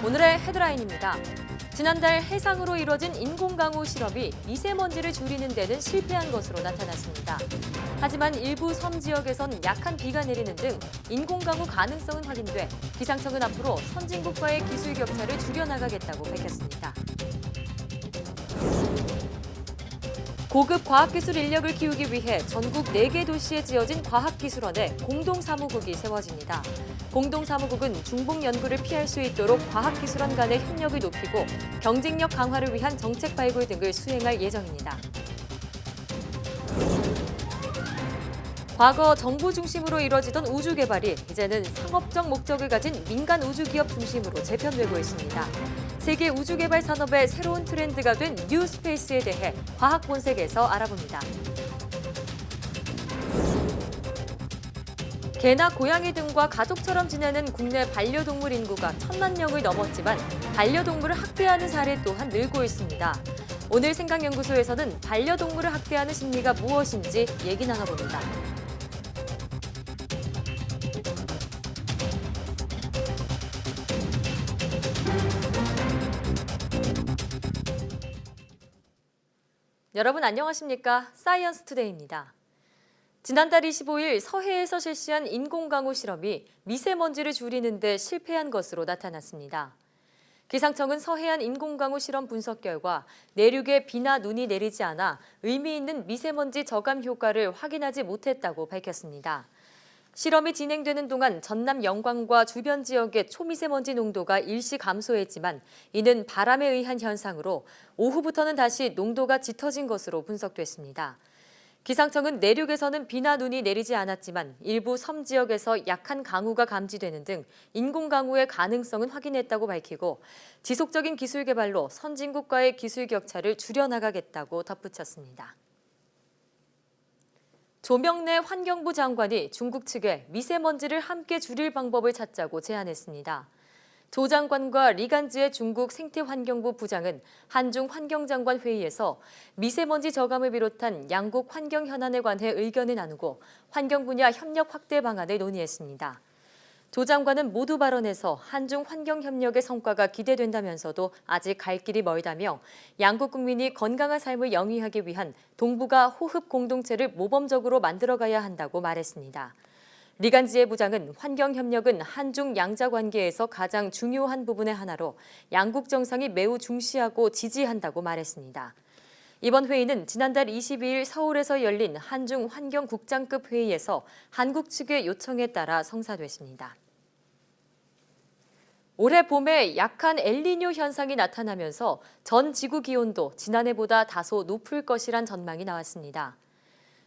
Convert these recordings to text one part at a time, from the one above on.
오늘의 헤드라인입니다. 지난달 해상으로 이뤄진 인공강우 실험이 미세먼지를 줄이는 데는 실패한 것으로 나타났습니다. 하지만 일부 섬 지역에선 약한 비가 내리는 등 인공강우 가능성은 확인돼 기상청은 앞으로 선진국과의 기술 격차를 줄여나가겠다고 밝혔습니다. 고급 과학기술 인력을 키우기 위해 전국 4개 도시에 지어진 과학기술원에 공동사무국이 세워집니다. 공동사무국은 중복 연구를 피할 수 있도록 과학기술원 간의 협력을 높이고 경쟁력 강화를 위한 정책 발굴 등을 수행할 예정입니다. 과거 정부 중심으로 이뤄지던 우주 개발이 이제는 상업적 목적을 가진 민간 우주기업 중심으로 재편되고 있습니다. 세계 우주 개발 산업의 새로운 트렌드가 된 뉴스페이스에 대해 과학 본색에서 알아봅니다. 개나 고양이 등과 가족처럼 지내는 국내 반려동물 인구가 1,000만 명을 넘었지만 반려동물을 학대하는 사례 또한 늘고 있습니다. 오늘 생각연구소에서는 반려동물을 학대하는 심리가 무엇인지 얘기 나눠봅니다. 여러분 안녕하십니까? 사이언스 투데이입니다. 지난달 25일 서해에서 실시한 인공강우 실험이 미세먼지를 줄이는 데 실패한 것으로 나타났습니다. 기상청은 서해안 인공강우 실험 분석 결과 내륙에 비나 눈이 내리지 않아 의미 있는 미세먼지 저감 효과를 확인하지 못했다고 밝혔습니다. 실험이 진행되는 동안 전남 영광과 주변 지역의 초미세먼지 농도가 일시 감소했지만 이는 바람에 의한 현상으로 오후부터는 다시 농도가 짙어진 것으로 분석됐습니다. 기상청은 내륙에서는 비나 눈이 내리지 않았지만 일부 섬 지역에서 약한 강우가 감지되는 등 인공강우의 가능성은 확인했다고 밝히고 지속적인 기술 개발로 선진국과의 기술 격차를 줄여나가겠다고 덧붙였습니다. 조명래 환경부 장관이 중국 측에 미세먼지를 함께 줄일 방법을 찾자고 제안했습니다. 조 장관과 리간지의 중국 생태환경부 부장은 한중 환경장관 회의에서 미세먼지 저감을 비롯한 양국 환경 현안에 관해 의견을 나누고 환경 분야 협력 확대 방안을 논의했습니다. 조 장관은 모두 발언에서 한중 환경 협력의 성과가 기대된다면서도 아직 갈 길이 멀다며 양국 국민이 건강한 삶을 영위하기 위한 동북아 호흡 공동체를 모범적으로 만들어가야 한다고 말했습니다. 리간지의 부장은 환경 협력은 한중 양자 관계에서 가장 중요한 부분의 하나로 양국 정상이 매우 중시하고 지지한다고 말했습니다. 이번 회의는 지난달 22일 서울에서 열린 한중 환경국장급 회의에서 한국 측의 요청에 따라 성사됐습니다. 올해 봄에 약한 엘니뇨 현상이 나타나면서 전 지구 기온도 지난해보다 다소 높을 것이란 전망이 나왔습니다.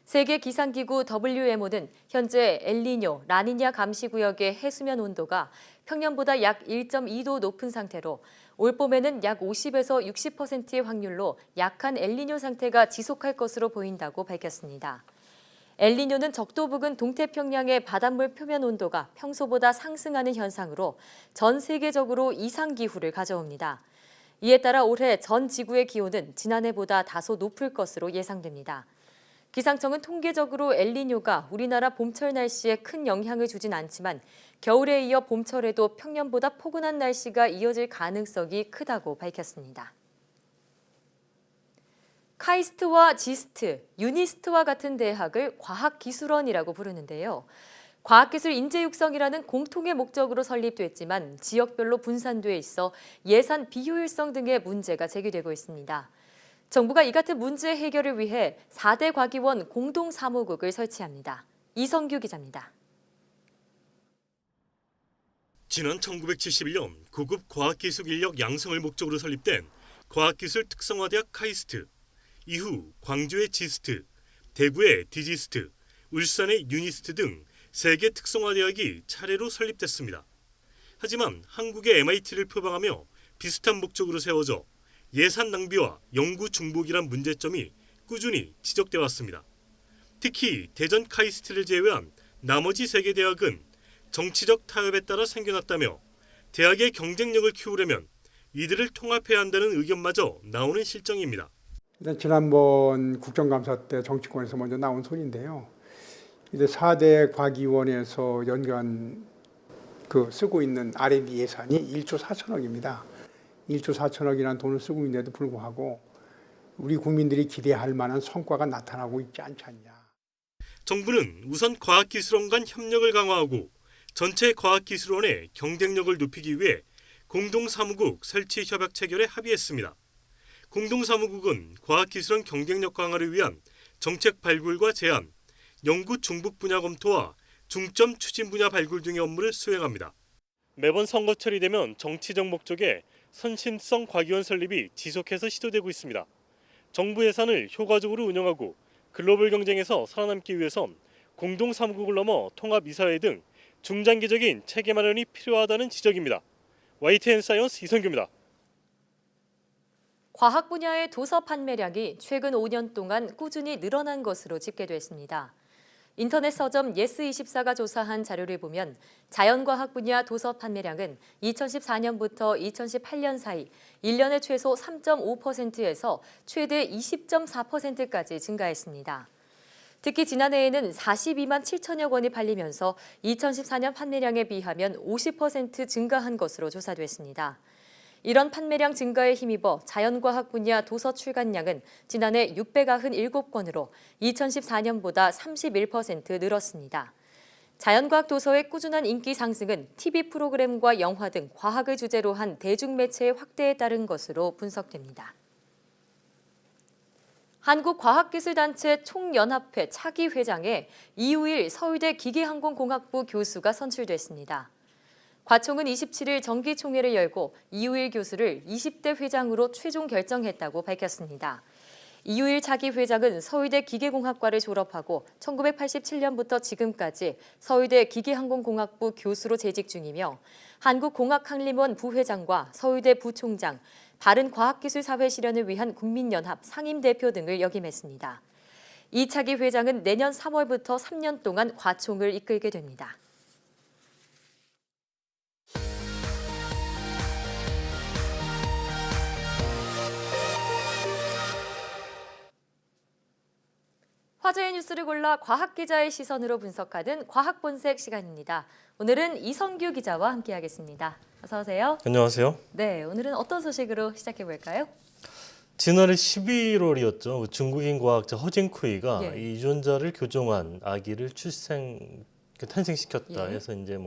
세계 기상기구 WMO는 현재 엘니뇨, 라니냐 감시구역의 해수면 온도가 평년보다 약 1.2도 높은 상태로 올 봄에는 약 50에서 60%의 확률로 약한 엘니뇨 상태가 지속할 것으로 보인다고 밝혔습니다. 엘니뇨는 적도 부근 동태평양의 바닷물 표면 온도가 평소보다 상승하는 현상으로 전 세계적으로 이상기후를 가져옵니다. 이에 따라 올해 전 지구의 기온은 지난해보다 다소 높을 것으로 예상됩니다. 기상청은 통계적으로 엘니뇨가 우리나라 봄철 날씨에 큰 영향을 주진 않지만 겨울에 이어 봄철에도 평년보다 포근한 날씨가 이어질 가능성이 크다고 밝혔습니다. 카이스트와 지스트, 유니스트와 같은 대학을 과학기술원이라고 부르는데요. 과학기술 인재 육성이라는 공통의 목적으로 설립됐지만 지역별로 분산돼 있어 예산 비효율성 등의 문제가 제기되고 있습니다. 정부가 이 같은 문제 해결을 위해 4대 과기원 공동사무국을 설치합니다. 이성규 기자입니다. 지난 1971년 고급 과학기술 인력 양성을 목적으로 설립된 과학기술 특성화대학 카이스트, 이후 광주의 지스트, 대구의 디지스트, 울산의 유니스트 등 3개 특성화대학이 차례로 설립됐습니다. 하지만 한국의 MIT를 표방하며 비슷한 목적으로 세워져 예산 낭비와 연구 중복이란 문제점이 꾸준히 지적돼 왔습니다. 특히 대전 카이스트를 제외한 나머지 3개 대학은 정치적 타협에 따라 생겨났다며 대학의 경쟁력을 키우려면 이들을 통합해야 한다는 의견마저 나오는 실정입니다. 지난번 국정감사 때 정치권에서 먼저 나온 소리인데요. 이제 4대 과기원에서 연간 쓰고 있는 R&D 예산이 1조 4천억입니다. 1조 4천억이라는 돈을 쓰고 있는데도 불구하고 우리 국민들이 기대할 만한 성과가 나타나고 있지 않지 않냐. 정부는 우선 과학기술원 간 협력을 강화하고 전체 과학기술원의 경쟁력을 높이기 위해 공동사무국 설치 협약 체결에 합의했습니다. 공동사무국은 과학기술원 경쟁력 강화를 위한 정책 발굴과 제안, 연구 중복 분야 검토와 중점 추진 분야 발굴 등의 업무를 수행합니다. 매번 선거철이 되면 정치적 목적의 선심성 과기원 설립이 지속해서 시도되고 있습니다. 정부 예산을 효과적으로 운영하고 글로벌 경쟁에서 살아남기 위해선 공동사무국을 넘어 통합이사회 등 중장기적인 체계 마련이 필요하다는 지적입니다. YTN 사이언스 이성규입니다. 과학 분야의 도서 판매량이 최근 5년 동안 꾸준히 늘어난 것으로 집계됐습니다. 인터넷 서점 예스24가 조사한 자료를 보면 자연과학 분야 도서 판매량은 2014년부터 2018년 사이 1년에 최소 3.5%에서 최대 20.4%까지 증가했습니다. 특히 지난해에는 42만 7천여 권이 팔리면서 2014년 판매량에 비하면 50% 증가한 것으로 조사됐습니다. 이런 판매량 증가에 힘입어 자연과학 분야 도서 출간량은 지난해 697권으로 2014년보다 31% 늘었습니다. 자연과학 도서의 꾸준한 인기 상승은 TV 프로그램과 영화 등 과학을 주제로 한 대중매체의 확대에 따른 것으로 분석됩니다. 한국과학기술단체 총연합회 차기 회장에 이우일 서울대 기계항공공학부 교수가 선출됐습니다. 과총은 27일 정기총회를 열고 이우일 교수를 20대 회장으로 최종 결정했다고 밝혔습니다. 이우일 차기 회장은 서울대 기계공학과를 졸업하고 1987년부터 지금까지 서울대 기계항공공학부 교수로 재직 중이며 한국공학학림원 부회장과 서울대 부총장, 바른과학기술사회 실현을 위한 국민연합 상임대표 등을 역임했습니다. 이 차기 회장은 내년 3월부터 3년 동안 과총을 이끌게 됩니다. 화제의 뉴스를 골라 과학기자의 시선으로 분석하는 과학본색 시간입니다. 오늘은 이성규 기자와 함께하겠습니다. 어서 오세요. 안녕하세요. 네, 오늘은 어떤 소식으로 시작해볼까요? 지난해 11월이었죠. 중국인 과학자 허징쿠이가 예. 이 유전자를 교종한 아기를 탄생시켰다 예. 해서 이제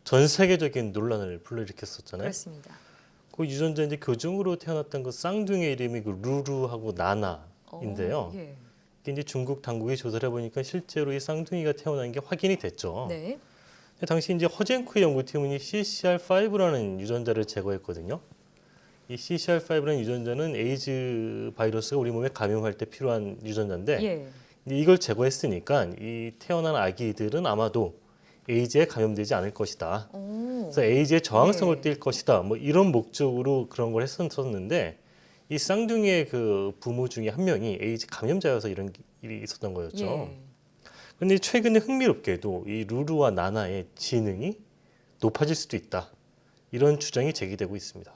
전 세계적인 논란을 불러일으켰었잖아요. 그렇습니다. 그 유전자 이제 교종으로 태어났던 그 쌍둥이의 이름이 그 루루하고 나나인데요. 예. 이제 중국 당국이 조사를 해보니까 실제로 이 쌍둥이가 태어난 게 확인이 됐죠. 네. 당시 이제 허젠쿠이 연구팀은 이 CCR5라는 유전자를 제거했거든요. 이 CCR5라는 유전자는 에이즈 바이러스가 우리 몸에 감염할 때 필요한 유전자인데 예. 이걸 제거했으니까 이 태어난 아기들은 아마도 에이즈에 감염되지 않을 것이다. 그래서 에이즈의 저항성을 띨 것이다. 이런 목적으로 그런 걸 했었는데 이 쌍둥이의 그 부모 중에 한 명이 에이즈 감염자여서 이런 일이 있었던 거였죠. 그런데 최근에 흥미롭게도 이 루루와 나나의 지능이 높아질 수도 있다. 이런 주장이 제기되고 있습니다.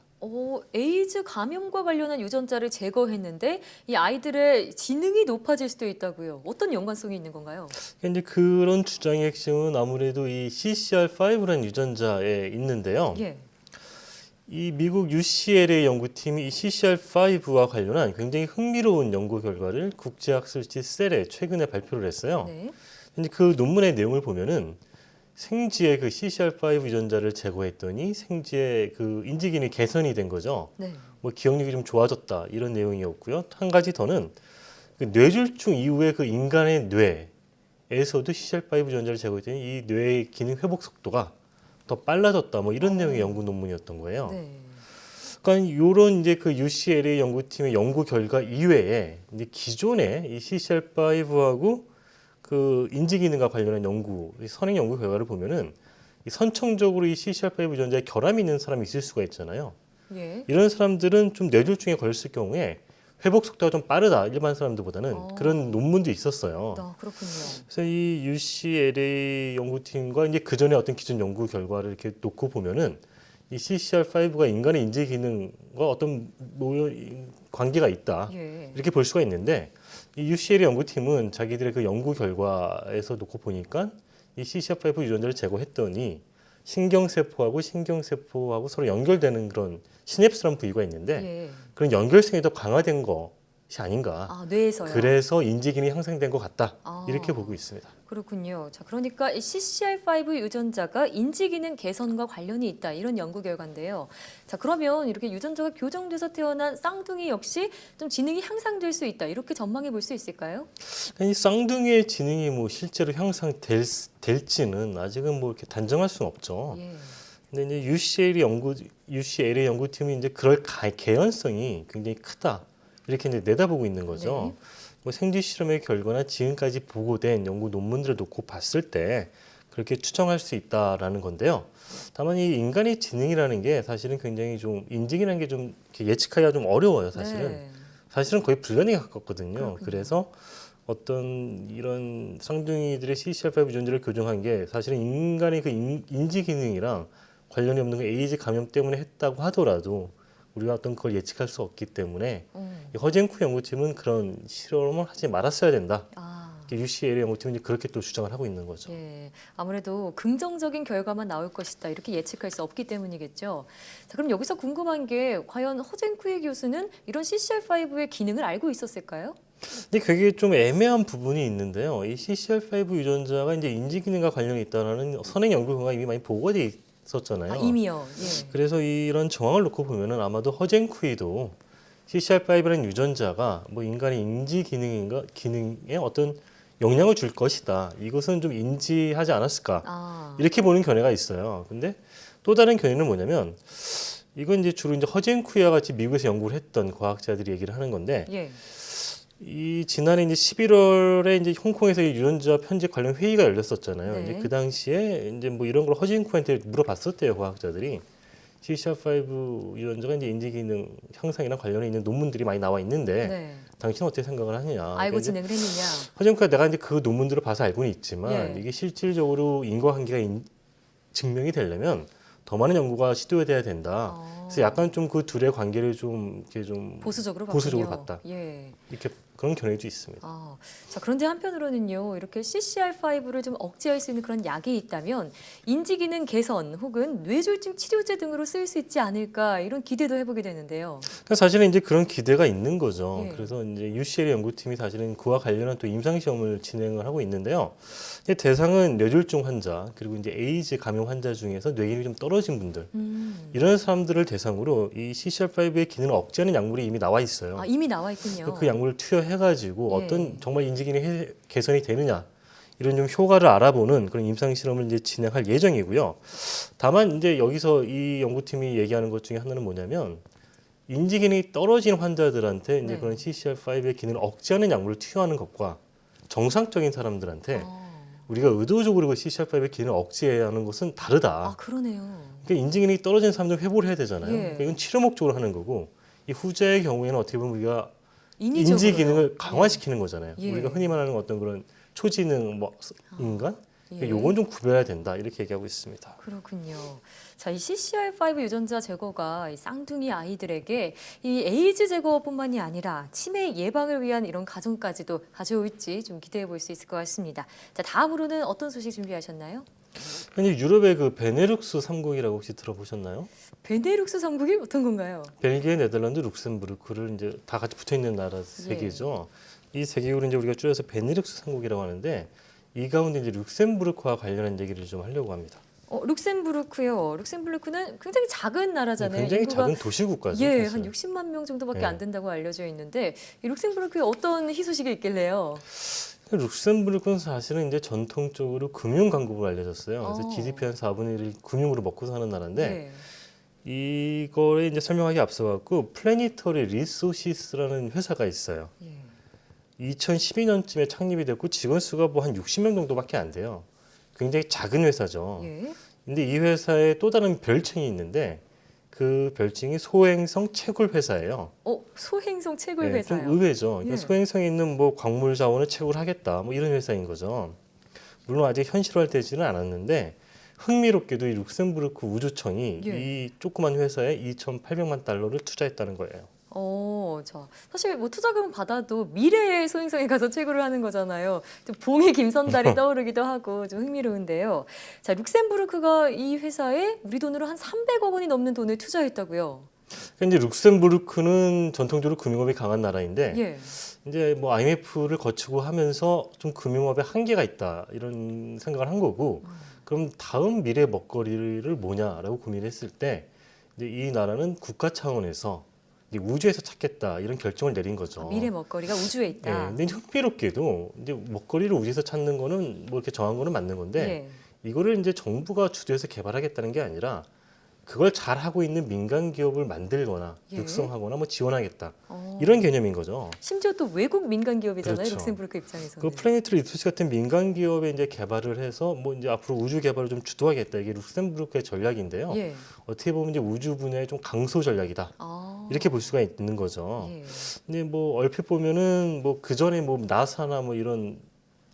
에이즈 감염과 관련한 유전자를 제거했는데 이 아이들의 지능이 높아질 수도 있다고요. 어떤 연관성이 있는 건가요? 이제 그런 주장의 핵심은 아무래도 이 CCR5라는 유전자에 있는데요. 예. 이 미국 UCLA 연구팀이 이 CCR5와 관련한 굉장히 흥미로운 연구 결과를 국제학술지 셀에 최근에 발표를 했어요. 네. 근데 그 논문의 내용을 보면은 생쥐의 그 CCR5 유전자를 제거했더니 생쥐의 그 인지 기능이 개선이 된 거죠. 네. 기억력이 좀 좋아졌다 이런 내용이었고요. 한 가지 더는 그 뇌졸중 이후에 그 인간의 뇌에서도 CCR5 유전자를 제거했더니 이 뇌의 기능 회복 속도가 더 빨라졌다 이런 내용의 연구 논문이었던 거예요. 네. 그러니까 이런 이제 그 UCLA 연구팀의 연구 결과 이외에 이제 기존의 이 CCR5하고 그 인지 기능과 관련한 연구, 선행 연구 결과를 보면은 이 선천적으로 이 CCR5 유전자에 결함이 있는 사람이 있을 수가 있잖아요. 예. 이런 사람들은 좀 뇌졸중에 걸렸을 경우에 회복 속도가 좀 빠르다 일반 사람들보다는 그런 논문도 있었어요. 그렇군요. 그래서 이 UCLA 연구팀과 이제 그 전에 어떤 기존 연구 결과를 이렇게 놓고 보면은 이 CCR5가 인간의 인지 기능과 어떤 관계가 있다 예. 이렇게 볼 수가 있는데 이 UCLA 연구팀은 자기들의 그 연구 결과에서 놓고 보니까 이 CCR5 유전자를 제거했더니 신경세포하고 서로 연결되는 그런 시냅스라는 부위가 있는데 예. 그런 연결성이 더 강화된 것이 아닌가. 아, 뇌에서요. 그래서 인지 기능이 향상된 것 같다. 아. 이렇게 보고 있습니다. 그렇군요. 자, 그러니까 이 CCR5 유전자가 인지 기능 개선과 관련이 있다. 이런 연구 결과인데요. 자, 그러면 이렇게 유전자가 교정돼서 태어난 쌍둥이 역시 좀 지능이 향상될 수 있다. 이렇게 전망해 볼 수 있을까요? 이 쌍둥이의 지능이 뭐 실제로 향상될지는 아직은 뭐 이렇게 단정할 수는 없죠. 예. 근데 이제 UCL의 연구팀이 이제 그럴 개연성이 굉장히 크다. 이렇게 이제 내다보고 있는 거죠. 네. 뭐 생쥐 실험의 결과나 지금까지 보고된 연구 논문들을 놓고 봤을 때 그렇게 추정할 수 있다라는 건데요. 다만 이 인간의 지능이라는 게 사실은 굉장히 좀 인지기라는 게 좀 예측하기가 좀 어려워요. 사실은 네. 사실은 거의 불가능에 가깝거든요. 그렇군요. 그래서 어떤 이런 쌍둥이들의 CCR5 유전자를 교정한 게 사실은 인간의 그 인지 기능이랑 관련이 없는 그 에이즈 감염 때문에 했다고 하더라도 우리가 어떤 그걸 예측할 수 없기 때문에 이 허젠쿠 연구팀은 그런 실험을 하지 말았어야 된다. 아. UCL의 연구팀은 이제 그렇게 또 주장을 하고 있는 거죠. 예, 아무래도 긍정적인 결과만 나올 것이다 이렇게 예측할 수 없기 때문이겠죠. 자, 그럼 여기서 궁금한 게 과연 허젠쿠이 교수는 이런 CCR5의 기능을 알고 있었을까요? 근데 그게 좀 애매한 부분이 있는데요. 이 CCR5 유전자가 이제 인지 기능과 관련이 있다는 선행 연구 결과가 이미 많이 보고가 돼 있었잖아요. 아, 이미요. 예. 그래서 이런 정황을 놓고 보면은 아마도 허젠쿠이도 CCR5라는 유전자가 뭐 인간의 인지 기능에 어떤 영향을 줄 것이다. 이것은 좀 인지하지 않았을까? 아, 이렇게 보는 견해가 있어요. 근데 또 다른 견해는 뭐냐면 이건 이제 주로 이제 허젠쿠이와 같이 미국에서 연구를 했던 과학자들이 얘기를 하는 건데 예. 이 지난해 이제 11월에 이제 홍콩에서 이 유전자 편집 관련 회의가 열렸었잖아요. 네. 이제 그 당시에 이제 뭐 이런 걸 허진쿠한테 물어봤었대요, 과학자들이. CCR5 유전자가 이제 인지 기능 향상이랑 관련이 있는 논문들이 많이 나와 있는데 네. 당신은 어떻게 생각을 하느냐. 알고 그러니까 이제 진행을 했느냐? 허진쿠가 내가 이제 그 논문들을 봐서 알고는 있지만 예. 이게 실질적으로 인과관계가 증명이 되려면 더 많은 연구가 시도돼야 된다. 그래서 약간 좀 그 둘의 관계를 좀 이렇게 좀 보수적으로 보수적으로 봤군요. 봤다. 예. 이렇게 그런 견해도 있습니다. 아, 자, 그런데 한편으로는요, 이렇게 CCR5를 좀 억제할 수 있는 그런 약이 있다면 인지 기능 개선 혹은 뇌졸중 치료제 등으로 쓰일 수 있지 않을까 이런 기대도 해보게 되는데요. 그러니까 사실은 이제 그런 기대가 있는 거죠. 예. 그래서 이제 UCL의 연구팀이 사실은 그와 관련한 또 임상 시험을 진행을 하고 있는데요. 이제 대상은 뇌졸중 환자 그리고 이제 에이즈 감염 환자 중에서 뇌기능이 좀 떨어진 분들 이런 사람들을 대상으로 이 CCR5의 기능을 억제하는 약물이 이미 나와 있어요. 아, 이미 나와 있군요. 그 약물을 투여해가지고 예. 어떤 정말 인지 기능이 개선이 되느냐 이런 좀 효과를 알아보는 그런 임상 실험을 이제 진행할 예정이고요. 다만 이제 여기서 이 연구팀이 얘기하는 것 중에 하나는 뭐냐면 인지 기능이 떨어진 환자들한테 이제 네. 그런 CCR5의 기능을 억제하는 약물을 투여하는 것과 정상적인 사람들한테 우리가 의도적으로 그 CCR5의 기능을 억제해야 하는 것은 다르다. 아, 그러네요. 그러니까 인지 기능이 떨어진 사람들 회복을 해야 되잖아요. 예. 그러니까 이건 치료 목적으로 하는 거고 이 후자의 경우에는 어떻게 보면 우리가 인위적으로요. 인지 기능을 강화시키는 거잖아요. 예. 우리가 흔히 말하는 어떤 그런 초지능 뭐 인간 예. 요건 좀 구별해야 된다 이렇게 얘기하고 있습니다. 그렇군요. 자, 이 CCR5 유전자 제거가 이 쌍둥이 아이들에게 이 에이즈 제거뿐만이 아니라 치매 예방을 위한 이런 가정까지도 가져올지 좀 기대해 볼 수 있을 것 같습니다. 자, 다음으로는 어떤 소식 준비하셨나요? 근데 유럽의 그 베네룩스 3국이라고 혹시 들어보셨나요? 베네룩스 3국이 어떤 건가요? 벨기에, 네덜란드, 룩셈부르크를 이제 다 같이 붙어 있는 나라 세 개죠. 이 세 개국을 이제 우리가 줄여서 베네룩스 3국이라고 하는데 이 가운데 이제 룩셈부르크와 관련한 얘기를 좀 하려고 합니다. 룩셈부르크요. 룩셈부르크는 굉장히 작은 나라잖아요. 굉장히 인구가 작은 도시국가죠. 예, 사실은. 한 60만 명 정도밖에 예. 안 된다고 알려져 있는데 이 룩셈부르크에 어떤 희소식이 있길래요? 룩셈부르크는 사실은 이제 전통적으로 금융 강국으로 알려졌어요. 그래서 어. GDP 한 4분의 1을 금융으로 먹고 사는 나라인데 예. 이거에 이제 설명하기 앞서 갖고 플래니터리 리소시스라는 회사가 있어요. 예. 2012년쯤에 창립이 됐고 직원 수가 뭐 한 60명 정도밖에 안 돼요. 굉장히 작은 회사죠. 예. 근데 이 회사에 또 다른 별칭이 있는데 그 별칭이 소행성 채굴 회사예요. 소행성 채굴 네, 좀 회사요. 의외죠. 그러니까 예. 소행성에 있는 뭐 광물 자원을 채굴하겠다 뭐 이런 회사인 거죠. 물론 아직 현실화되지는 않았는데 흥미롭게도 이 룩셈부르크 우주청이 예. 이 조그만 회사에 2,800만 달러를 투자했다는 거예요. 사실 뭐 투자금 받아도 미래의 소행성에 가서 채굴을 하는 거잖아요. 좀 봉의 김선달이 떠오르기도 하고 좀 흥미로운데요. 자, 룩셈부르크가 이 회사에 우리 돈으로 한 300억 원이 넘는 돈을 투자했다고요. 그러니까 이제 룩셈부르크는 전통적으로 금융업이 강한 나라인데 예. 이제 뭐 IMF를 거치고 하면서 좀 금융업에 한계가 있다 이런 생각을 한 거고 그럼 다음 미래 먹거리를 뭐냐라고 고민했을 때 이제 이 나라는 국가 차원에서 이제 우주에서 찾겠다 이런 결정을 내린 거죠. 미래 먹거리가 우주에 네, 있다. 근데 흥미롭게도 이제 먹거리를 우주에서 찾는 거는 뭐 이렇게 정한 거는 맞는 건데 예. 이거를 이제 정부가 주도해서 개발하겠다는 게 아니라 그걸 잘 하고 있는 민간 기업을 만들거나 예. 육성하거나 뭐 지원하겠다 어. 이런 개념인 거죠. 심지어 또 외국 민간 기업이잖아요. 그렇죠. 룩셈부르크 입장에서는. 그 플래니트 리서치 같은 민간 기업에 이제 개발을 해서 뭐 이제 앞으로 우주 개발을 좀 주도하겠다 이게 룩셈부르크의 전략인데요. 예. 어떻게 보면 이제 우주 분야의 좀 강소 전략이다 이렇게 볼 수가 있는 거죠. 예. 근데 뭐 얼핏 보면은 뭐 그 전에 뭐 나사나 뭐 이런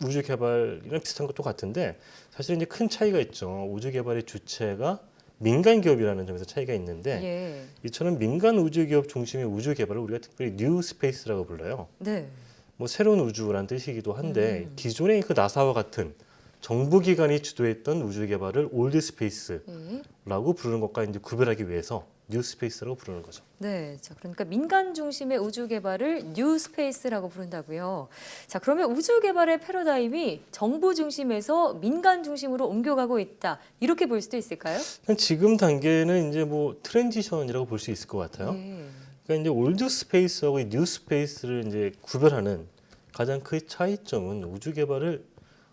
우주 개발이랑 비슷한 것도 같은데 사실 이제 큰 차이가 있죠. 우주 개발의 주체가 민간 기업이라는 점에서 차이가 있는데 예. 이처럼 민간 우주 기업 중심의 우주 개발을 우리가 특별히 뉴 스페이스라고 불러요. 네. 뭐 새로운 우주라는 뜻이기도 한데 기존의 그 나사와 같은 정부 기관이 주도했던 우주 개발을 올드 스페이스라고 예. 부르는 것과 이제 구별하기 위해서 뉴 스페이스라고 부르는 거죠. 네, 자, 그러니까 민간 중심의 우주 개발을 뉴 스페이스라고 부른다고요. 자, 그러면 우주 개발의 패러다임이 정부 중심에서 민간 중심으로 옮겨가고 있다. 이렇게 볼 수도 있을까요? 지금 단계는 이제 뭐 트랜지션이라고 볼 수 있을 것 같아요. 예. 그러니까 이제 올드 스페이스하고 뉴 스페이스를 이제 구별하는 가장 큰 차이점은 우주 개발을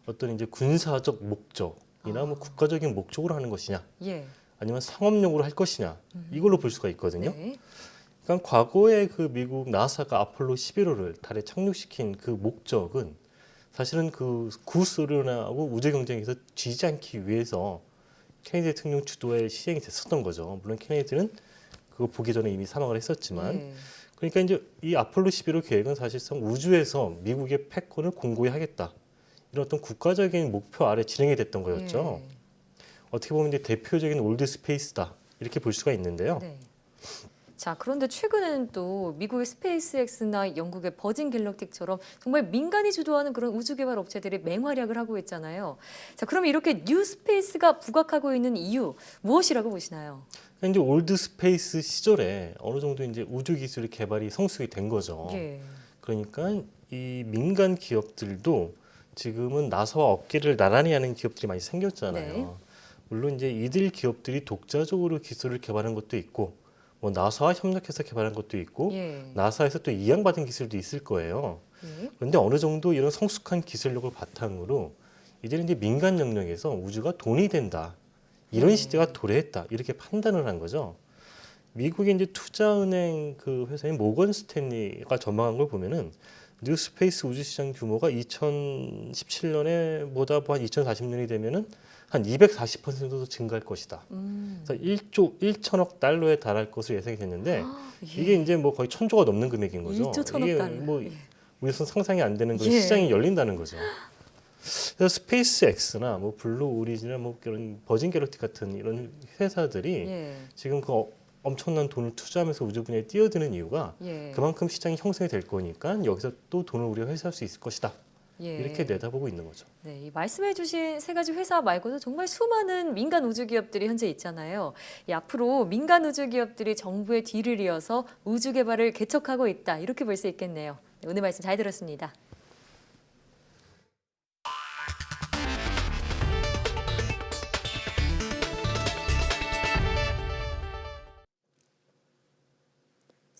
어떤 이제 군사적 목적이나 뭐 국가적인 목적으로 하는 것이냐, 예. 아니면 상업용으로 할 것이냐 이걸로 볼 수가 있거든요. 네. 그러니까 과거에 그 미국 나사가 아폴로 11호를 달에 착륙시킨 그 목적은 사실은 그 구소련하고 우주 경쟁에서 지지 않기 위해서 케네디 대통령 주도에 시행이 됐었던 거죠. 물론 케네디는 그거 보기 전에 이미 사망을 했었지만 예. 그러니까 이제 이 아폴로 11호 계획은 사실상 우주에서 미국의 패권을 공고히 하겠다. 이런 어떤 국가적인 목표 아래 진행이 됐던 거였죠. 예. 어떻게 보면 이제 대표적인 올드 스페이스다. 이렇게 볼 수가 있는데요. 네. 자, 그런데 최근에는 또 미국의 스페이스X나 영국의 버진 갤럭틱처럼 정말 민간이 주도하는 그런 우주 개발 업체들이 맹활약을 하고 있잖아요. 자, 그럼 이렇게 뉴 스페이스가 부각하고 있는 이유 무엇이라고 보시나요? 이제 올드 스페이스 시절에 어느 정도 이제 우주 기술의 개발이 성숙이 된 거죠. 예. 그러니까 이 민간 기업들도 지금은 나사와 업계를 나란히 하는 기업들이 많이 생겼잖아요. 네. 물론 이제 이들 기업들이 독자적으로 기술을 개발한 것도 있고, 뭐 나사와 협력해서 개발한 것도 있고, 예. 나사에서 또 이양받은 기술도 있을 거예요. 예. 그런데 어느 정도 이런 성숙한 기술력을 바탕으로 이제는 이제 민간 영역에서 우주가 돈이 된다. 이런 시대가 도래했다. 이렇게 판단을 한 거죠. 미국의 이제 투자은행 그 회사인 모건 스탠리가 전망한 걸 보면은 뉴 스페이스 우주 시장 규모가 2017년에 보다 한 2040년이 되면은 한 240% 정도 증가할 것이다. 그래서 1조 1천억 달러에 달할 것으로 예상이 됐는데 예. 이게 이제 뭐 거의 1,000조가 넘는 금액인 거죠. 1조 1,000억 이게 달러. 뭐 예. 우리선 상상이 안 되는 그런 예. 시장이 열린다는 거죠. 그래서 스페이스X나 뭐 블루 오리진이나 뭐 그런 버진 갤럭틱 같은 이런 회사들이 예. 지금 그 엄청난 돈을 투자하면서 우주 분야에 뛰어드는 이유가 예. 그만큼 시장이 형성이 될 거니까 여기서 또 돈을 우리가 회수할 수 있을 것이다. 예. 이렇게 내다보고 있는 거죠. 네, 이 말씀해주신 세 가지 회사 말고도 정말 수많은 민간 우주 기업들이 현재 있잖아요. 앞으로 민간 우주 기업들이 정부의 뒤를 이어서 우주 개발을 개척하고 있다. 이렇게 볼 수 있겠네요. 네, 오늘 말씀 잘 들었습니다.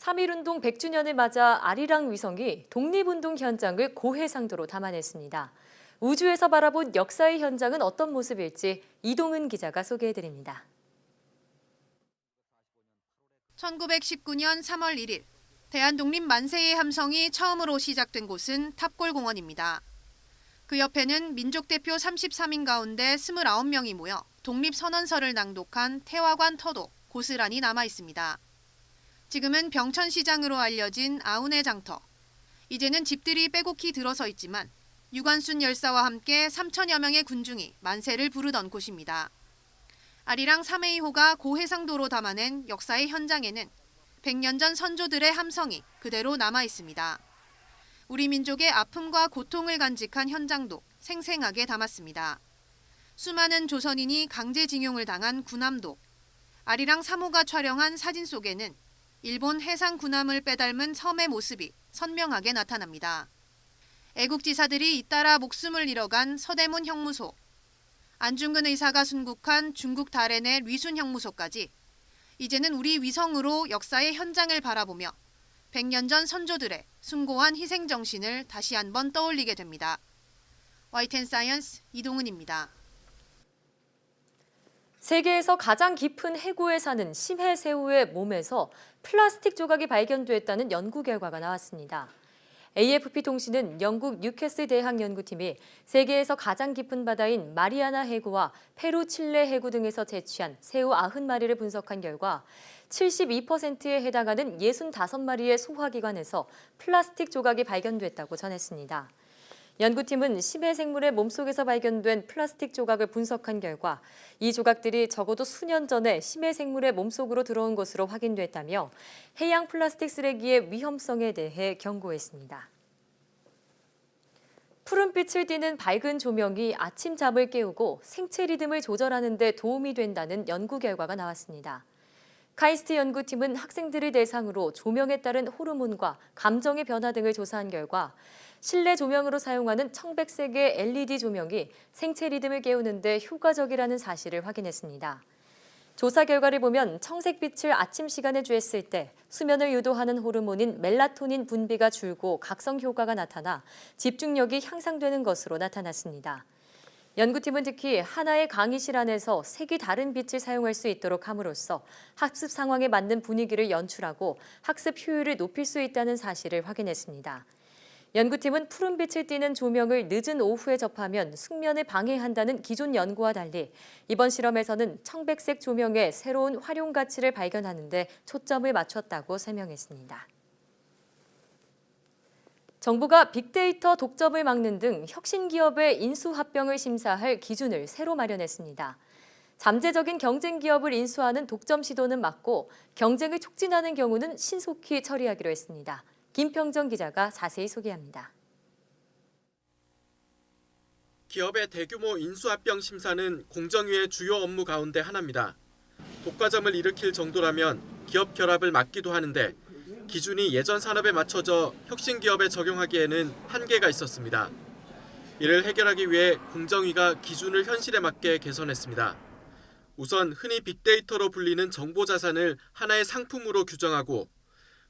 (3.1운동) 100주년을 맞아 아리랑 위성이 독립운동 현장을 고해상도로 담아냈습니다. 우주에서 바라본 역사의 현장은 어떤 모습일지 이동은 기자가 소개해드립니다. 1919년 3월 1일 대한독립 만세의 함성이 처음으로 시작된 곳은 탑골공원입니다. 그 옆에는 민족대표 33인 가운데 29명이 모여 독립선언서를 낭독한 태화관 터도 고스란히 남아 있습니다. 지금은 병천시장으로 알려진 아운의 장터. 이제는 집들이 빼곡히 들어서 있지만 유관순 열사와 함께 3천여 명의 군중이 만세를 부르던 곳입니다. 아리랑 3A호가 고해상도로 담아낸 역사의 현장에는 100년 전 선조들의 함성이 그대로 남아 있습니다. 우리 민족의 아픔과 고통을 간직한 현장도 생생하게 담았습니다. 수많은 조선인이 강제징용을 당한 군함도, 아리랑 3호가 촬영한 사진 속에는 일본 해상 군함을 빼닮은 섬의 모습이 선명하게 나타납니다. 애국지사들이 잇따라 목숨을 잃어간 서대문 형무소, 안중근 의사가 순국한 중국 다롄의 리순 형무소까지 이제는 우리 위성으로 역사의 현장을 바라보며 100년 전 선조들의 숭고한 희생 정신을 다시 한번 떠올리게 됩니다. YTN 사이언스 이동은입니다. 세계에서 가장 깊은 해구에 사는 심해새우의 몸에서 플라스틱 조각이 발견됐다는 연구 결과가 나왔습니다. AFP 통신은 영국 뉴캐슬 대학 연구팀이 세계에서 가장 깊은 바다인 마리아나 해구와 페루 칠레 해구 등에서 채취한 새우 90마리를 분석한 결과 72%에 해당하는 65마리의 소화기관에서 플라스틱 조각이 발견됐다고 전했습니다. 연구팀은 심해생물의 몸속에서 발견된 플라스틱 조각을 분석한 결과 이 조각들이 적어도 수년 전에 심해생물의 몸속으로 들어온 것으로 확인됐다며 해양 플라스틱 쓰레기의 위험성에 대해 경고했습니다. 푸른빛을 띠는 밝은 조명이 아침 잠을 깨우고 생체 리듬을 조절하는 데 도움이 된다는 연구 결과가 나왔습니다. 카이스트 연구팀은 학생들을 대상으로 조명에 따른 호르몬과 감정의 변화 등을 조사한 결과 실내 조명으로 사용하는 청백색의 LED 조명이 생체 리듬을 깨우는 데 효과적이라는 사실을 확인했습니다. 조사 결과를 보면 청색빛을 아침 시간에 쬐었을 때 수면을 유도하는 호르몬인 멜라토닌 분비가 줄고 각성 효과가 나타나 집중력이 향상되는 것으로 나타났습니다. 연구팀은 특히 하나의 강의실 안에서 색이 다른 빛을 사용할 수 있도록 함으로써 학습 상황에 맞는 분위기를 연출하고 학습 효율을 높일 수 있다는 사실을 확인했습니다. 연구팀은 푸른빛을 띠는 조명을 늦은 오후에 접하면 숙면을 방해한다는 기존 연구와 달리 이번 실험에서는 청백색 조명의 새로운 활용 가치를 발견하는 데 초점을 맞췄다고 설명했습니다. 정부가 빅데이터 독점을 막는 등 혁신 기업의 인수합병을 심사할 기준을 새로 마련했습니다. 잠재적인 경쟁 기업을 인수하는 독점 시도는 막고 경쟁을 촉진하는 경우는 신속히 처리하기로 했습니다. 김평정 기자가 자세히 소개합니다. 기업의 대규모 인수합병 심사는 공정위의 주요 업무 가운데 하나입니다. 독과점을 일으킬 정도라면 기업 결합을 막기도 하는데 기준이 예전 산업에 맞춰져 혁신 기업에 적용하기에는 한계가 있었습니다. 이를 해결하기 위해 공정위가 기준을 현실에 맞게 개선했습니다. 우선 흔히 빅데이터로 불리는 정보 자산을 하나의 상품으로 규정하고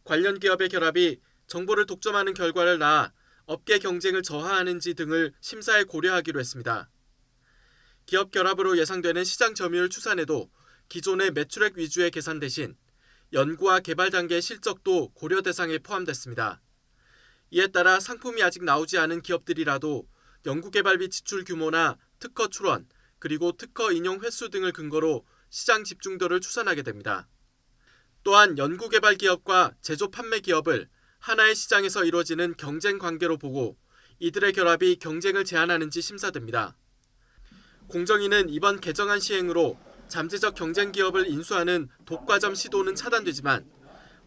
관련 기업의 결합이 정보를 독점하는 결과를 낳아 업계 경쟁을 저하하는지 등을 심사에 고려하기로 했습니다. 기업 결합으로 예상되는 시장 점유율 추산에도 기존의 매출액 위주의 계산 대신 연구와 개발 단계의 실적도 고려 대상에 포함됐습니다. 이에 따라 상품이 아직 나오지 않은 기업들이라도 연구개발비 지출 규모나 특허 출원, 그리고 특허 인용 횟수 등을 근거로 시장 집중도를 추산하게 됩니다. 또한 연구개발 기업과 제조 판매 기업을 하나의 시장에서 이루어지는 경쟁 관계로 보고 이들의 결합이 경쟁을 제한하는지 심사됩니다. 공정위는 이번 개정안 시행으로 잠재적 경쟁 기업을 인수하는 독과점 시도는 차단되지만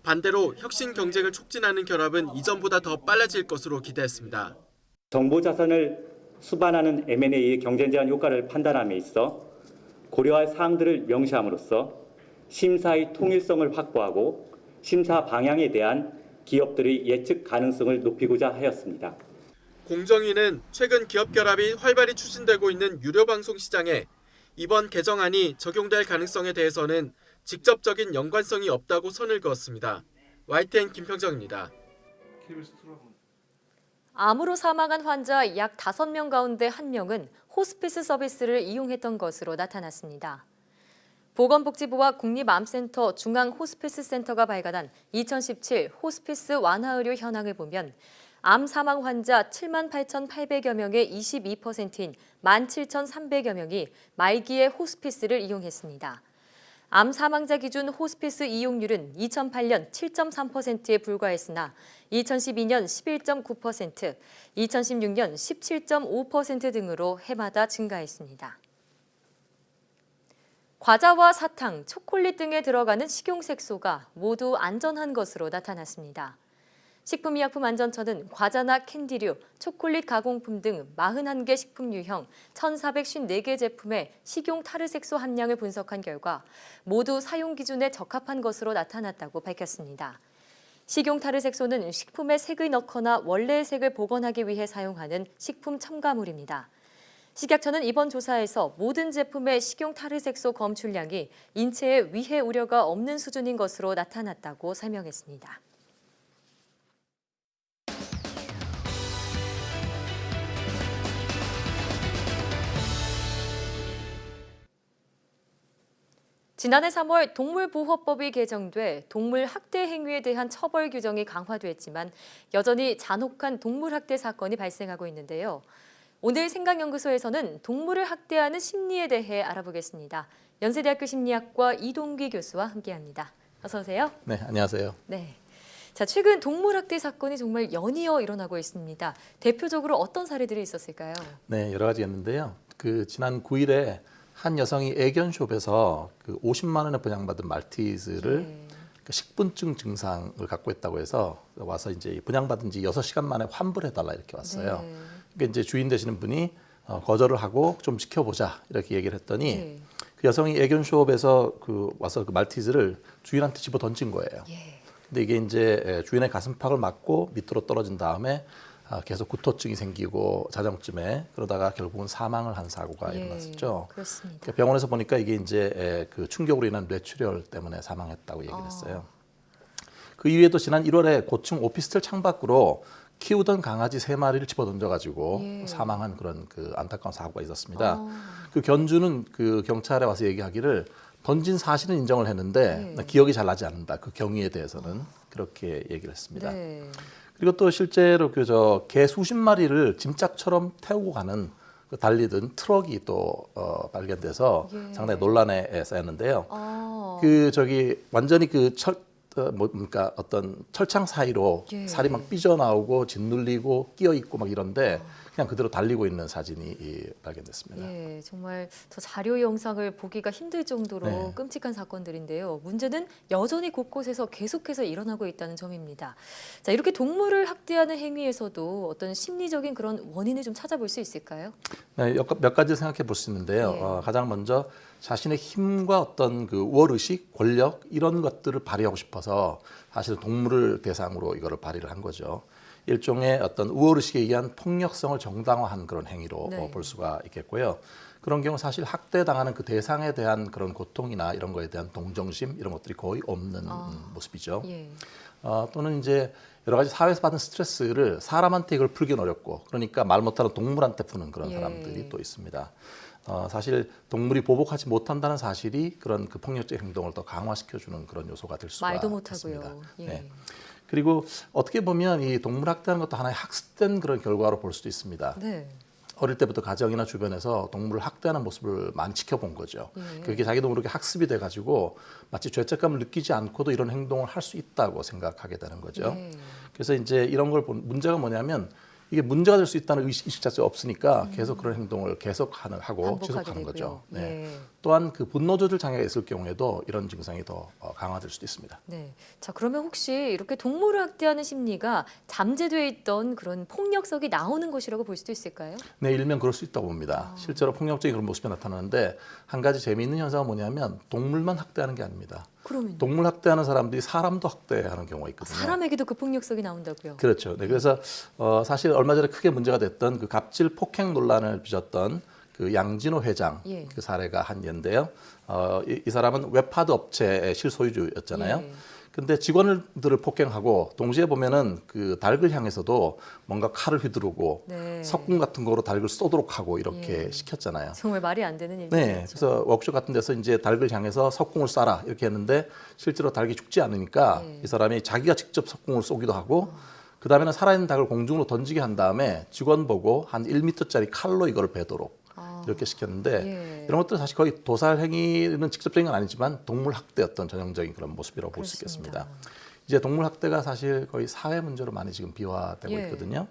반대로 혁신 경쟁을 촉진하는 결합은 이전보다 더 빨라질 것으로 기대했습니다. 정보 자산을 수반하는 M&A의 경쟁 제한 효과를 판단함에 있어 고려할 사항들을 명시함으로써 심사의 통일성을 확보하고 심사 방향에 대한 기업들의 예측 가능성을 높이고자 하였습니다. 공정위는 최근 기업 결합이 활발히 추진되고 있는 유료 방송 시장에 이번 개정안이 적용될 가능성에 대해서는 직접적인 연관성이 없다고 선을 그었습니다. YTN 김평정입니다. 암으로 사망한 환자 약 5명 가운데 1명은 호스피스 서비스를 이용했던 것으로 나타났습니다. 보건복지부와 국립암센터 중앙호스피스센터가 발간한 2017 호스피스 완화 의료 현황을 보면 암 사망 환자 78,800여 명의 22%인 17,300여 명이 말기에 호스피스를 이용했습니다. 암 사망자 기준 호스피스 이용률은 2008년 7.3%에 불과했으나 2012년 11.9%, 2016년 17.5% 등으로 해마다 증가했습니다. 과자와 사탕, 초콜릿 등에 들어가는 식용색소가 모두 안전한 것으로 나타났습니다. 식품의약품안전처는 과자나 캔디류, 초콜릿 가공품 등 41개 식품 유형 1,454개 제품의 식용 타르색소 함량을 분석한 결과 모두 사용 기준에 적합한 것으로 나타났다고 밝혔습니다. 식용 타르색소는 식품에 색을 넣거나 원래의 색을 복원하기 위해 사용하는 식품 첨가물입니다. 식약처는 이번 조사에서 모든 제품의 식용 타르색소 검출량이 인체에 위해 우려가 없는 수준인 것으로 나타났다고 설명했습니다. 지난해 3월 동물보호법이 개정돼 동물 학대 행위에 대한 처벌 규정이 강화됐지만 여전히 잔혹한 동물 학대 사건이 발생하고 있는데요. 오늘 생각연구소에서는 동물을 학대하는 심리에 대해 알아보겠습니다. 연세대학교 심리학과 이동기 교수와 함께합니다. 어서 오세요. 네, 안녕하세요. 네. 자, 최근 동물 학대 사건이 정말 연이어 일어나고 있습니다. 대표적으로 어떤 사례들이 있었을까요? 네, 여러 가지 있는데요. 지난 9일에 한 여성이 애견숍에서 50만 원에 분양받은 말티즈를 식분증 증상을 갖고 있다고 해서 와서 이제 분양받은 지 6시간 만에 환불해달라 이렇게 왔어요. 그러니까 이제 주인 되시는 분이 거절을 하고 좀 지켜보자 이렇게 얘기를 했더니 그 여성이 애견숍에서 와서 그 말티즈를 주인한테 집어 던진 거예요. 근데 이게 이제 주인의 가슴팍을 맞고 밑으로 떨어진 다음에 계속 구토증이 생기고 자정쯤에 그러다가 결국은 사망을 한 사고가 일어났었죠. 그렇습니다. 병원에서 보니까 이게 이제 그 충격으로 인한 뇌출혈 때문에 사망했다고 얘기를 했어요. 그 이후에도 지난 1월에 고층 오피스텔 창밖으로 키우던 강아지 3마리를 집어 던져가지고 사망한 그런 안타까운 사고가 있었습니다. 그 견주는 경찰에 와서 얘기하기를 던진 사실은 인정을 했는데 기억이 잘 나지 않는다. 그 경위에 대해서는 그렇게 얘기를 했습니다. 그리고 또 실제로 개 수십 마리를 짐짝처럼 태우고 가는 달리던 트럭이 또 발견돼서 상당히 논란에 쌓였는데요. 완전히 그러니까 어떤 철창 사이로 살이 막 삐져나오고 짓눌리고 끼어 있고 막 이런데 그냥 그대로 달리고 있는 사진이 발견됐습니다. 예, 정말 저 자료 영상을 보기가 힘들 정도로 끔찍한 사건들인데요. 문제는 여전히 곳곳에서 계속해서 일어나고 있다는 점입니다. 자, 이렇게 동물을 학대하는 행위에서도 어떤 심리적인 그런 원인을 좀 찾아볼 수 있을까요? 네, 몇 가지 생각해 볼 수 있는데요. 가장 먼저 자신의 힘과 어떤 우월의식, 권력 이런 것들을 발휘하고 싶어서 사실 동물을 대상으로 이거를 발휘를 한 거죠. 일종의 어떤 우월의식에 의한 폭력성을 정당화한 그런 행위로 볼 수가 있겠고요. 그런 경우 사실 학대당하는 그 대상에 대한 그런 고통이나 이런 거에 대한 동정심 이런 것들이 거의 없는 모습이죠. 또는 이제 여러 가지 사회에서 받은 스트레스를 사람한테 이걸 풀기는 어렵고 그러니까 말 못하는 동물한테 푸는 그런 사람들이 또 있습니다. 사실 동물이 보복하지 못한다는 사실이 그런 폭력적 행동을 더 강화시켜주는 그런 요소가 될 수가 말도 있습니다. 못하고요. 네. 그리고 어떻게 보면 이 동물 학대하는 것도 하나의 학습된 그런 결과로 볼 수도 있습니다. 어릴 때부터 가정이나 주변에서 동물을 학대하는 모습을 많이 지켜본 거죠. 그게 자기도 모르게 학습이 돼가지고 마치 죄책감을 느끼지 않고도 이런 행동을 할 수 있다고 생각하게 되는 거죠. 그래서 이제 이런 걸 문제가 뭐냐면 이게 문제가 될 수 있다는 의식 자체가 없으니까 계속 그런 행동을 하고 지속하는 거죠. 또한 분노 조절 장애가 있을 경우에도 이런 증상이 더 강화될 수도 있습니다. 자, 그러면 혹시 이렇게 동물을 학대하는 심리가 잠재되어 있던 그런 폭력성이 나오는 것이라고 볼 수도 있을까요? 네, 일면 그럴 수 있다고 봅니다. 실제로 폭력적인 그런 모습이 나타나는데 한 가지 재미있는 현상은 뭐냐면 동물만 학대하는 게 아닙니다. 그러면요? 동물 학대하는 사람들이 사람도 학대하는 경우가 있거든요. 사람에게도 그 폭력성이 나온다고요? 그렇죠. 네, 그래서 사실 얼마 전에 크게 문제가 됐던 갑질 폭행 논란을 빚었던 양진호 회장 그 사례가 한 예인데요. 이 사람은 웹하드 업체의 실소유주였잖아요. 근데 직원들을 폭행하고 동시에 보면은 닭을 향해서도 뭔가 칼을 휘두르고 석궁 같은 거로 닭을 쏘도록 하고 이렇게 시켰잖아요. 정말 말이 안 되는 일이죠. 네, 그래서 워크숍 같은 데서 이제 닭을 향해서 석궁을 쏴라 이렇게 했는데 실제로 닭이 죽지 않으니까 이 사람이 자기가 직접 석궁을 쏘기도 하고 그 다음에는 살아있는 닭을 공중으로 던지게 한 다음에 직원 보고 한 1m짜리 칼로 이걸 베도록 이렇게 시켰는데 이런 것들은 사실 거의 도살 행위는 직접적인 건 아니지만 동물 학대의 어떤 전형적인 그런 모습이라고 볼 수 있겠습니다. 이제 동물 학대가 사실 거의 사회 문제로 많이 지금 비화되고 있거든요.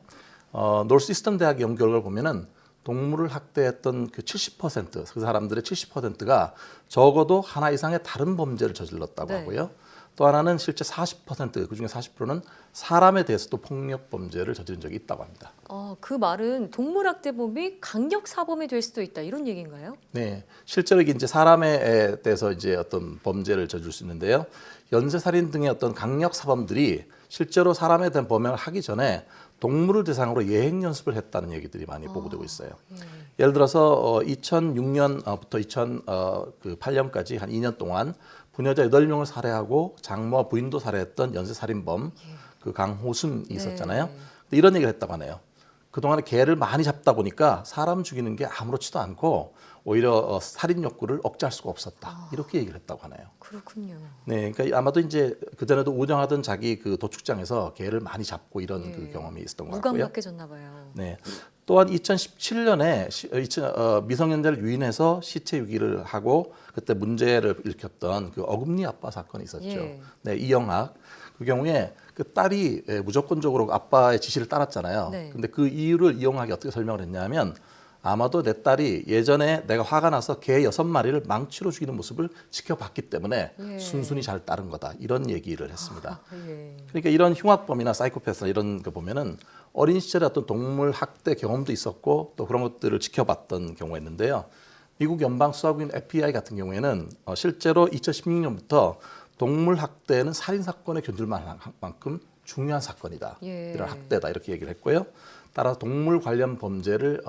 노스이스턴 대학 연구 결과를 보면은 동물을 학대했던 그 70%, 그 사람들의 70%가 적어도 하나 이상의 다른 범죄를 저질렀다고 네. 하고요. 또 하나는 실제 40%, 그중에 40%는 사람에 대해서도 폭력 범죄를 저지른 적이 있다고 합니다. 그 말은 동물학대범이 강력 사범이 될 수도 있다 이런 얘기인가요? 네, 실제로 이제 사람에 대해서 이제 어떤 범죄를 저질 수 있는데요. 연쇄살인 등의 어떤 강력 사범들이 실제로 사람에 대한 범행을 하기 전에 동물을 대상으로 예행 연습을 했다는 얘기들이 많이 보고되고 있어요. 예를 들어서 2006년부터 2008년까지 한 2년 동안 부녀자 8명을 살해하고 장모와 부인도 살해했던 연쇄살인범 그 강호순이 있었잖아요. 근데 이런 얘기를 했다고 하네요. 그동안에 개를 많이 잡다 보니까 사람 죽이는 게 아무렇지도 않고 오히려 살인 욕구를 억제할 수가 없었다. 이렇게 얘기를 했다고 하네요. 그렇군요. 네, 그러니까 아마도 이제 그전에도 운영하던 자기 그 도축장에서 개를 많이 잡고 이런 그 경험이 있었던 것 같고요. 무감각해졌나 봐요. 네. 또한 2017년에 미성년자를 유인해서 시체 유기를 하고 그때 문제를 일으켰던 그 어금니 아빠 사건이 있었죠. 예. 네, 이영학. 그 경우에 그 딸이 무조건적으로 아빠의 지시를 따랐잖아요. 네. 근데 그 이유를 이영학이 어떻게 설명을 했냐면 아마도 내 딸이 예전에 내가 화가 나서 개 6마리를 망치로 죽이는 모습을 지켜봤기 때문에 예. 순순히 잘 따른 거다. 이런 얘기를 했습니다. 예. 그러니까 이런 흉악범이나 사이코패스나 이런 거 보면은 어린 시절에 어떤 동물 학대 경험도 있었고 또 그런 것들을 지켜봤던 경우가 있는데요. 미국 연방수사국인 FBI 같은 경우에는 실제로 2016년부터 동물 학대는 살인 사건에 견줄 만큼 중요한 사건이다. 예. 이런 학대다 이렇게 얘기를 했고요. 따라서 동물 관련 범죄를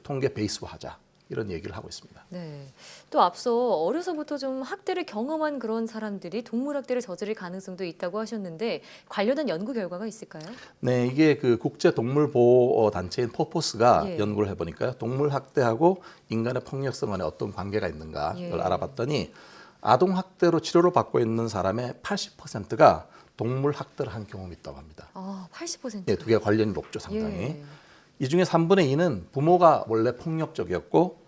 통계 베이스화하자 이런 얘기를 하고 있습니다. 네. 또 앞서 어려서부터 좀 학대를 경험한 그런 사람들이 동물 학대를 저지를 가능성도 있다고 하셨는데 관련한 연구 결과가 있을까요? 네, 이게 그 국제 동물 보호 단체인 포포스가 예. 연구를 해보니까요, 동물 학대하고 인간의 폭력성 간에 어떤 관계가 있는가 이걸 예. 알아봤더니 아동 학대로 치료를 받고 있는 사람의 80%가 동물 학대를 한 경험이 있다고 합니다. 80%. 예, 두 개가 관련이 높죠, 상당히. 예. 이 중에 3분의 2는 부모가 원래 폭력적이었고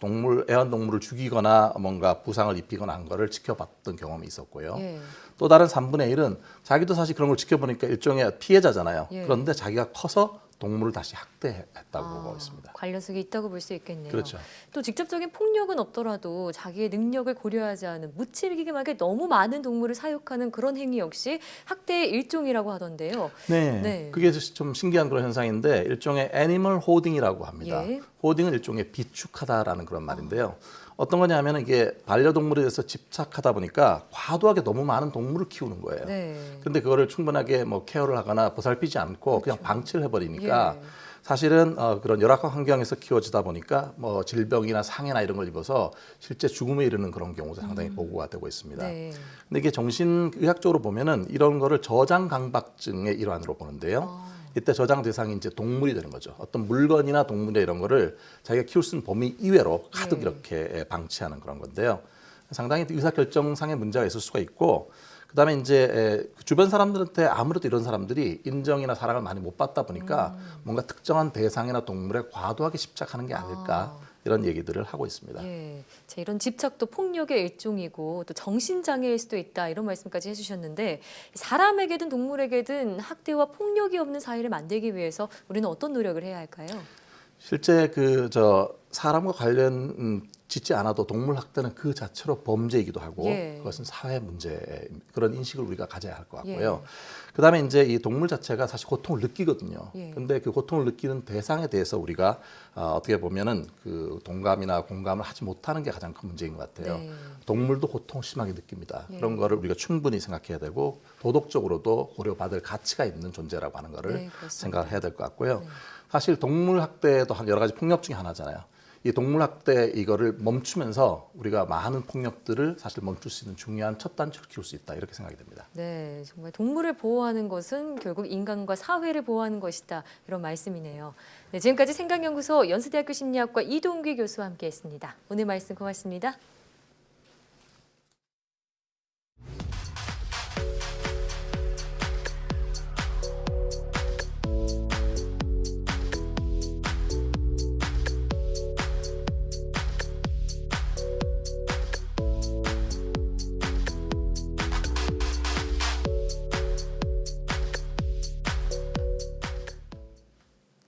애완동물을 죽이거나 뭔가 부상을 입히거나 한 거를 지켜봤던 경험이 있었고요. 예. 또 다른 3분의 1은 자기도 사실 그런 걸 지켜보니까 일종의 피해자잖아요. 예. 그런데 자기가 커서 동물을 다시 학대했다고 보고 있습니다. 관련성이 있다고 볼 수 있겠네요. 그렇죠. 또 직접적인 폭력은 없더라도 자기의 능력을 고려하지 않은 무책임하게 너무 많은 동물을 사육하는 그런 행위 역시 학대의 일종이라고 하던데요. 네, 네. 그게 좀 신기한 그런 현상인데 일종의 애니멀 호딩이라고 합니다. 예. 호딩은 일종의 비축하다라는 그런 말인데요. 어떤 거냐면 이게 반려동물에 대해서 집착하다 보니까 과도하게 너무 많은 동물을 키우는 거예요. 네. 근데 그거를 충분하게 뭐 케어를 하거나 보살피지 않고 그냥 방치를 해버리니까 예. 사실은 그런 열악한 환경에서 키워지다 보니까 뭐 질병이나 상해나 이런 걸 입어서 실제 죽음에 이르는 그런 경우도 상당히 보고가 되고 있습니다. 네. 근데 이게 정신의학적으로 보면은 이런 거를 저장강박증의 일환으로 보는데요. 이때 저장 대상이 이제 동물이 되는 거죠. 어떤 물건이나 동물이나 이런 거를 자기가 키울 수 있는 범위 이외로 가득 이렇게 방치하는 그런 건데요. 상당히 의사결정상의 문제가 있을 수가 있고 그다음에 이제 주변 사람들한테 아무래도 이런 사람들이 인정이나 사랑을 많이 못 받다 보니까 뭔가 특정한 대상이나 동물에 과도하게 집착하는 게 아닐까 이런 얘기들을 하고 있습니다. 예, 자, 이런 집착도 폭력의 일종이고 또 정신장애일 수도 있다 이런 말씀까지 해주셨는데 사람에게든 동물에게든 학대와 폭력이 없는 사회를 만들기 위해서 우리는 어떤 노력을 해야 할까요? 실제 사람과 관련 짓지 않아도 동물 학대는 그 자체로 범죄이기도 하고 예. 그것은 사회 문제 그런 인식을 우리가 가져야 할 것 같고요. 예. 그다음에 이제 이 동물 자체가 사실 고통을 느끼거든요. 예. 근데 그 고통을 느끼는 대상에 대해서 우리가 어떻게 보면은 그 동감이나 공감을 하지 못하는 게 가장 큰 문제인 것 같아요. 네. 동물도 고통을 심하게 느낍니다. 예. 그런 거를 우리가 충분히 생각해야 되고 도덕적으로도 고려받을 가치가 있는 존재라고 하는 거를 네, 그렇습니다. 생각을 해야 될 것 같고요. 네. 사실 동물 학대도 한 여러 가지 폭력 중에 하나잖아요. 이 동물 학대 이거를 멈추면서 우리가 많은 폭력들을 사실 멈출 수 있는 중요한 첫 단추를 키울 수 있다 이렇게 생각이 됩니다. 네, 정말 동물을 보호하는 것은 결국 인간과 사회를 보호하는 것이다 이런 말씀이네요. 네, 지금까지 생각연구소 연세대학교 심리학과 이동규 교수와 함께했습니다. 오늘 말씀 고맙습니다.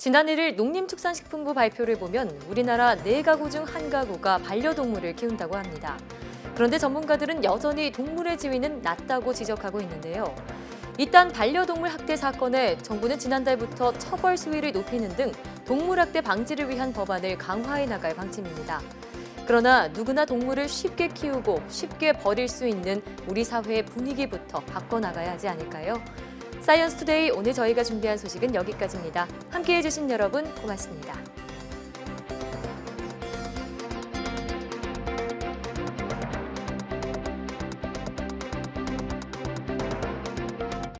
지난 1일 농림축산식품부 발표를 보면 우리나라 4가구 중 1가구가 반려동물을 키운다고 합니다. 그런데 전문가들은 여전히 동물의 지위는 낮다고 지적하고 있는데요. 이딴 반려동물 학대 사건에 정부는 지난달부터 처벌 수위를 높이는 등 동물학대 방지를 위한 법안을 강화해 나갈 방침입니다. 그러나 누구나 동물을 쉽게 키우고 쉽게 버릴 수 있는 우리 사회의 분위기부터 바꿔나가야 하지 않을까요? 사이언스 투데이 오늘 저희가 준비한 소식은 여기까지입니다. 함께해 주신 여러분 고맙습니다.